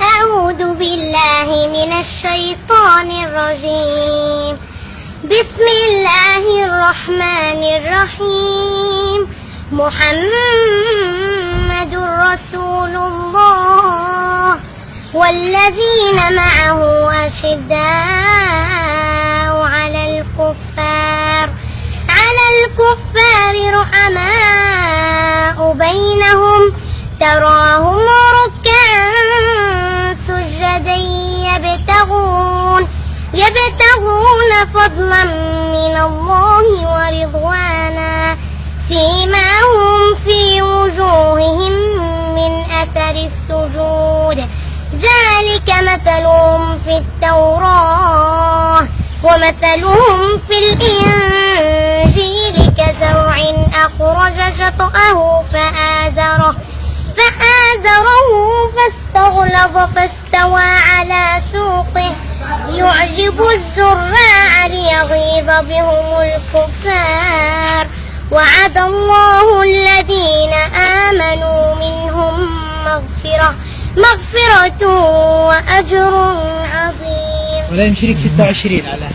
أعوذ بالله من الشيطان الرجيم. بسم الله الرحمن الرحيم. محمد رسول الله والذين معه أشداء على الكفار رحماء بينهم تراهم ركعا سجدا يبتغون فضلا من الله ورضوانا سيماهم في وجوههم من أثر السجود ذلك مثلهم في التوراة ومثلهم في الإنجيل كزرع أخرج شطأه فآزره فاستغلظ فاستوى على سوقه يعجب الزراع ليغيظ بهم الكفار. وعد الله الذين آمنوا منهم مغفرة وأجر عظيم. ولا يمشي لك 26 على